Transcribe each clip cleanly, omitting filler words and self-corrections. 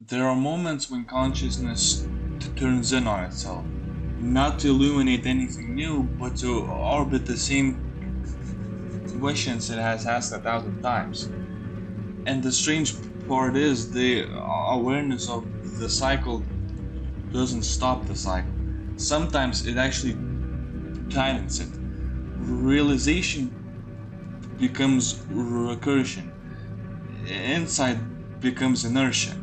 There are moments when consciousness turns in on itself, not to illuminate anything new, but to orbit the same questions it has asked 1,000 times. And the strange part is the awareness of the cycle doesn't stop the cycle. Sometimes it actually tightens it. Realization becomes recursion, insight becomes inertia.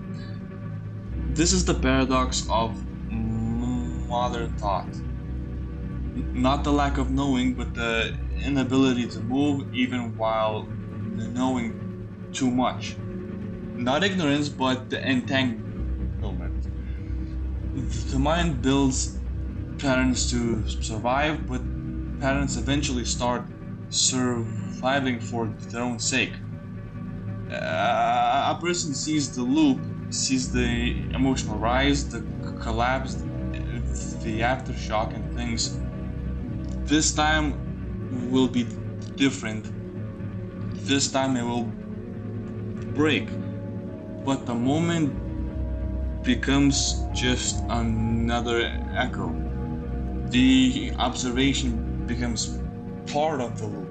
This is the paradox of modern thought. Not the lack of knowing, but the inability to move even while knowing too much. Not ignorance, but the entanglement. The mind builds patterns to survive, but patterns eventually start surviving for their own sake. A person sees the loop, sees the emotional rise, the collapse, the aftershock, and thinks this time will be different. This time it will break. But the moment becomes just another echo. The observation becomes part of the loop.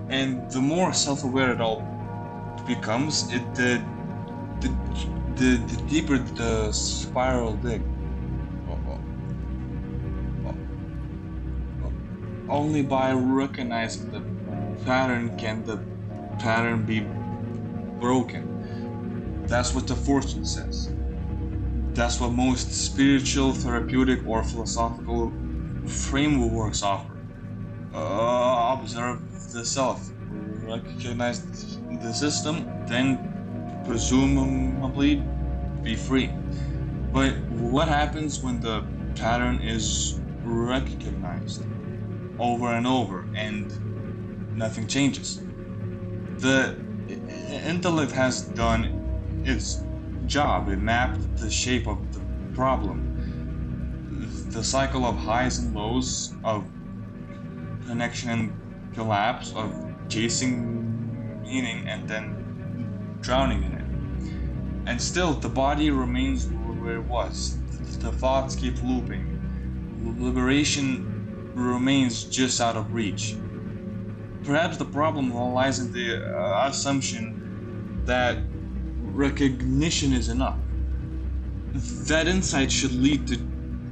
And the more self-aware it all becomes, the, the deeper the spiral dig. Only by recognizing the pattern can the pattern be broken. That's what the fortune says. That's what most spiritual, therapeutic, or philosophical frameworks offer. Observe the self, recognize the system, then presumably be free. But what happens when the pattern is recognized over and over and nothing changes? The intellect has done its job. It mapped the shape of the problem, the cycle of highs and lows, of connection and collapse, of chasing meaning and then drowning in it. And still, the body remains where it was. The thoughts keep looping. Liberation remains just out of reach. Perhaps the problem lies in the assumption that recognition is enough. That insight should lead to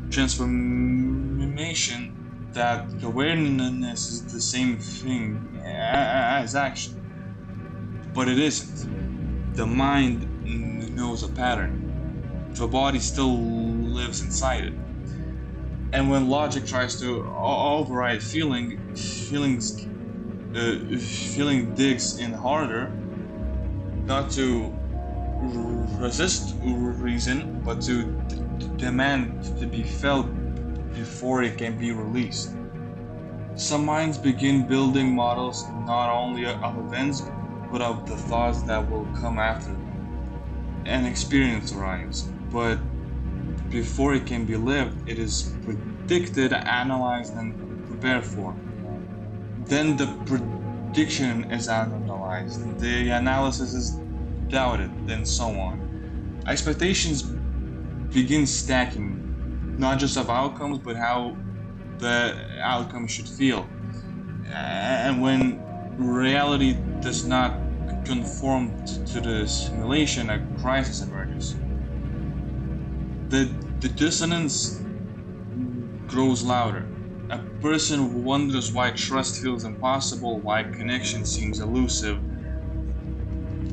transformation, that awareness is the same thing as action. But it isn't. The mind knows a pattern. The body still lives inside it. And when logic tries to override feeling digs in harder, not to resist reason, but to demand to be felt before it can be released. Some minds begin building models not only of events, but of the thoughts that will come after them. An experience arrives, but before it can be lived, it is predicted, analyzed, and prepared for. Then the prediction is analyzed, the analysis is doubted, and so on. Expectations begin stacking, not just of outcomes, but how the outcome should feel. And when reality does not conform to the simulation, a crisis emerges. The dissonance grows louder. A person wonders why trust feels impossible, why connection seems elusive,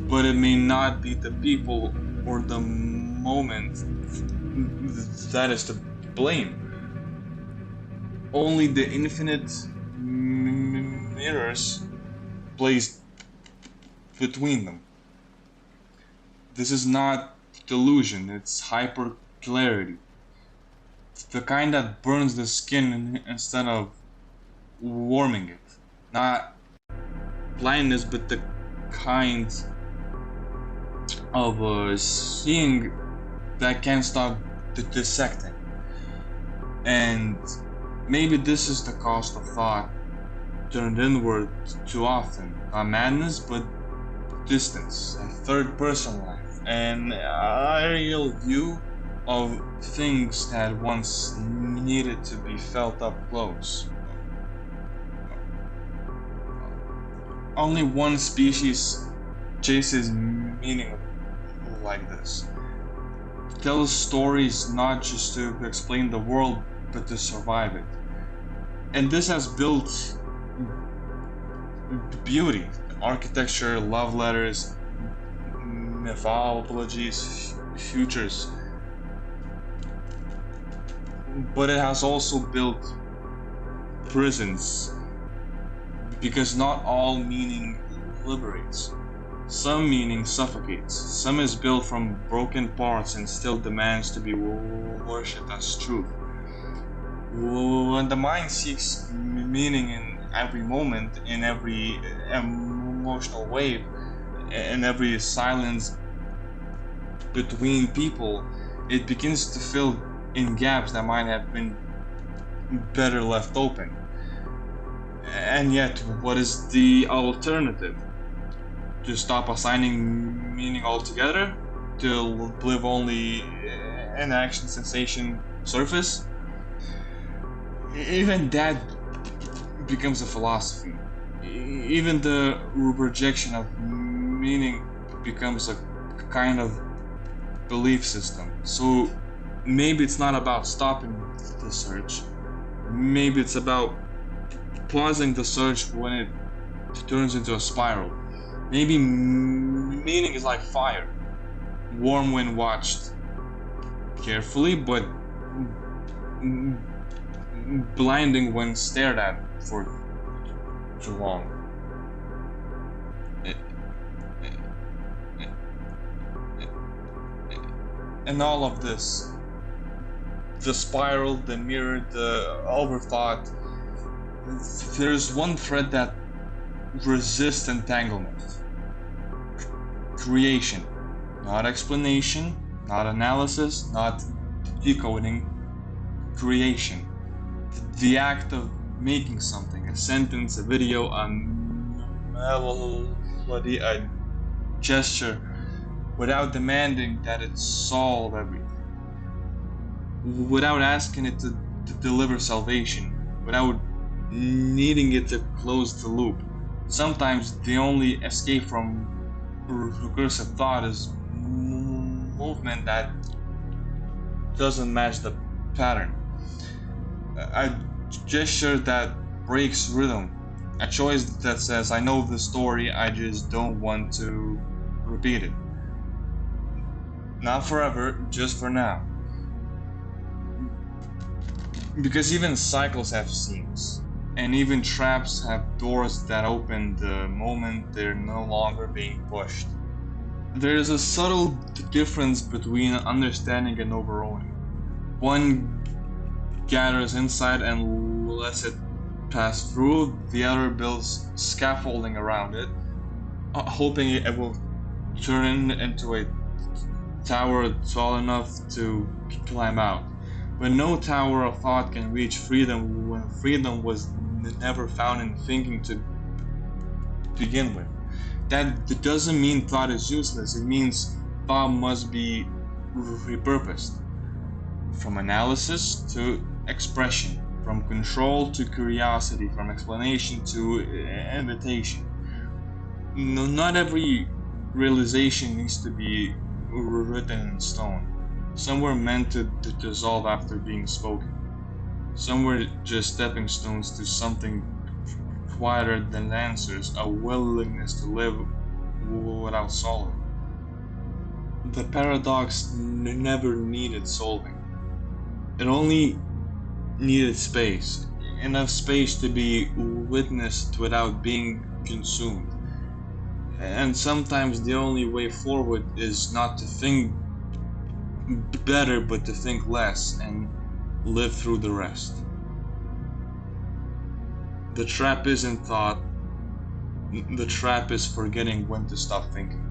but it may not be the people or the moment that is to blame. Only the infinite mirrors placed between them. This is not delusion, it's hyper clarity. The kind that burns the skin instead of warming it. Not blindness, but the kind of seeing that can't stop dissecting. And maybe this is the cost of thought turned inward too often. Not madness, but distance, a third person life. an aerial view of things that once needed to be felt up close. Only one species chases meaning like this. Tells stories not just to explain the world, but to survive it. And this has built beauty, architecture, love letters, mythologies, futures. But it has also built prisons, because not all meaning liberates. Some meaning suffocates. Some is built from broken parts and still demands to be worshipped as truth. When the mind seeks meaning in every moment, in every emotional wave, in every silence between people, it begins to fill in gaps that might have been better left open. And yet, what is the alternative? To stop assigning meaning altogether? To live only an action sensation surface? Even that becomes a philosophy. Even the rejection of meaning becomes a kind of belief system. So maybe it's not about stopping the search. Maybe it's about pausing the search when it turns into a spiral. Maybe meaning is like fire, warm when watched carefully, but blinding when stared at for too long. And all of this, the spiral, the mirror, the overthought, there's one thread that resists entanglement. Creation. Not explanation, not analysis, not decoding. Creation. The act of making something, a sentence, a video, a melody, a gesture, without demanding that it solve everything. Without asking it to deliver salvation, without needing it to close the loop. Sometimes the only escape from recursive thought is movement that doesn't match the pattern. A gesture that breaks rhythm. A choice that says, I know the story, I just don't want to repeat it. Not forever, just for now. Because even cycles have seams, and even traps have doors that open the moment they're no longer being pushed. There is a subtle difference between understanding and overowning. One gathers insight and lets it pass through, the other builds scaffolding around it, hoping it will turn into a tower tall enough to climb out. But no tower of thought can reach freedom when freedom was never found in thinking to begin with. That doesn't mean thought is useless, it means thought must be repurposed. From analysis to expression, from control to curiosity, from explanation to invitation. No, not every realization needs to be written in stone. Some were meant to dissolve after being spoken. Some were just stepping stones to something quieter than answers, a willingness to live without solving. The paradox never needed solving. It only needed space, enough space to be witnessed without being consumed. And sometimes the only way forward is not to think better, but to think less and live through the rest. The trap isn't thought, the trap is forgetting when to stop thinking.